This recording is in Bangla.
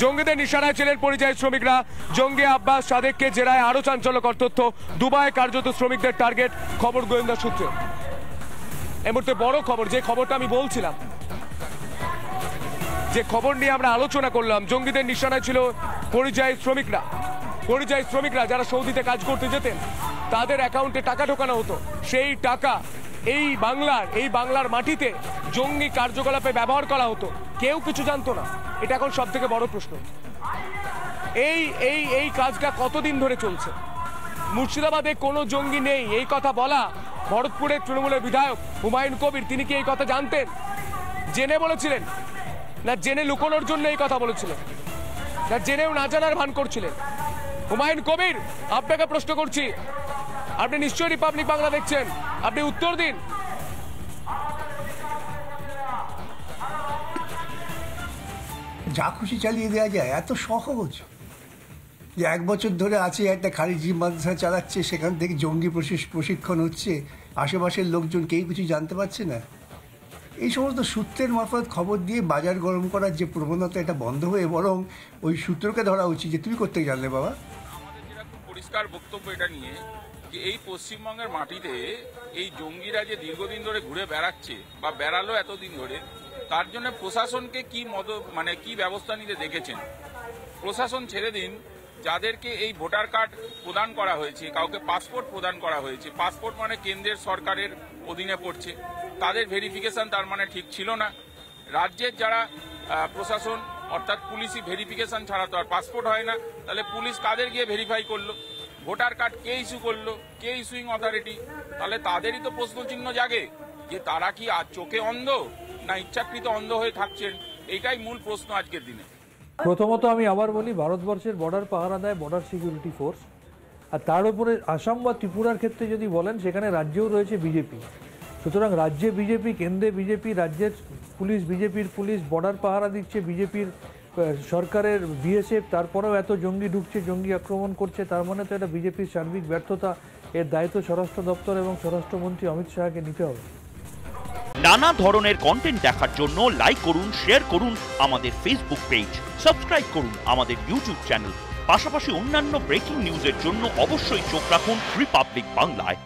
জঙ্গিদের নিশানায় ছিলেন পরিযায়ী শ্রমিকরা। জঙ্গি আব্বাস সাদেককে জেরায় আরো চাঞ্চল্যকর তথ্য, দুবাই কার্যত শ্রমিকদের টার্গেট, খবর গোয়েন্দা সূত্রে। এই মুহূর্তে বড় খবর, যে খবরটা আমি বলছিলাম, যে খবর নিয়ে আমরা আলোচনা করলাম, জঙ্গিদের নিশানায় ছিল পরিযায়ী শ্রমিকরা। পরিযায়ী শ্রমিকরা যারা সৌদিতে কাজ করতে যেতেন, তাদের অ্যাকাউন্টে টাকা ঢোকানো হতো। সেই টাকা এই বাংলার মাটিতে জঙ্গি কার্যকলাপে ব্যবহার করা হতো, কেউ কিছু জানতো না। এটা এখন সব থেকে বড় প্রশ্ন। এই কাজটা কতদিন ধরে চলছে? মুর্শিদাবাদে কোনো জঙ্গি নেই এই কথা বলা ভরতপুরের তৃণমূলের বিধায়ক হুমায়ুন কবির, তিনি কি এই কথা জানতেন? জেনে বলেছিলেন না জেনে লুকোনোর জন্য এই কথা বলেছিলেন, না জেনেও না জানার ভান করছিলেন? হুমায়ুন কবির, আপনাকে প্রশ্ন করছি, আপনি নিশ্চয়ই রিপাবলিক বাংলা দেখছেন, আপনি উত্তর দিন। যা খুশি চালিয়ে দেওয়া যায়, এত সহজ যে 1 বছর ধরে আছে একটা খারিজি মাদ্রাসা চালাচ্ছে, সেখান থেকে জঙ্গি প্রশিক্ষণ হচ্ছে, আশেপাশের লোকজন কেউ কিছু জানতে পারছে না। এই সমস্ত সূত্রের মারফত খবর দিয়ে বাজার গরম করার যে প্রবণতা, এটা বন্ধ হয়ে বরং ওই সূত্রকে ধরা উচিত যে তুমি করতে জানলে বাবা। আমাদের যেটা খুব পরিষ্কার বক্তব্য এটা নিয়ে যে এই পশ্চিমবঙ্গের মাটিতে এই জঙ্গিরা যে দীর্ঘদিন ধরে ঘুরে বেড়াচ্ছে বা বেড়ালো এতদিন ধরে, তার জন্য প্রশাসনকে কি ব্যবস্থা নিতে দেখেছেন? প্রশাসন ছেড়ে দিন, যাদেরকে এই ভোটার কার্ড প্রদান করা হয়েছে, কাউকে পাসপোর্ট প্রদান করা হয়েছে, পাসপোর্ট মানে কেন্দ্রের সরকারের অধীনে পড়ছে, তাদের ভেরিফিকেশন তার মানে ঠিক ছিল না। রাজ্যের যারা প্রশাসন অর্থাৎ পুলিশই ভেরিফিকেশন ছাড়া তো আর পাসপোর্ট হয় না, তাহলে পুলিশ কাদের গিয়ে ভেরিফাই করলো? ভোটার কার্ড কে ইস্যু করলো? কে ইস্যুইং অথরিটি? তাহলে তাদেরই তো প্রশ্নচিহ্ন জাগে যে তারা কি আর চোখে অন্ধ না ইচ্ছাকৃত অন্ধ হয়ে থাকছেন? এইটাই মূল প্রশ্ন আজকের দিনে। প্রথমত আমি আবার বলি, ভারতবর্ষের বর্ডার পাহারা দেয় বর্ডার সিকিউরিটি ফোর্স, আর তার উপরে আসাম বা ত্রিপুরার ক্ষেত্রে যদি বলেন, সেখানে রাজ্যেও রয়েছে বিজেপি। সুতরাং রাজ্যে বিজেপি, কেন্দ্রে বিজেপি, রাজ্যের পুলিশ বিজেপির পুলিশ, বর্ডার পাহারা দিচ্ছে বিজেপির সরকারের বিএসএফ, তারপরেও এত জঙ্গি ঢুকছে, জঙ্গি আক্রমণ করছে, তার মানে তো এটা বিজেপির সার্বিক ব্যর্থতা। এর দায়িত্ব স্বরাষ্ট্র দপ্তর এবং স্বরাষ্ট্রমন্ত্রী অমিত শাহকে নিতে হবে। নানা ধরনের কন্টেন্ট দেখার জন্য লাইক করুন, শেয়ার করুন আমাদের ফেসবুক পেজ, সাবস্ক্রাইব করুন আমাদের ইউটিউব চ্যানেল। পাশাপাশি অন্যান্য ব্রেকিং নিউজের জন্য অবশ্যই চোখ রাখুন রিপাবলিক বাংলায়।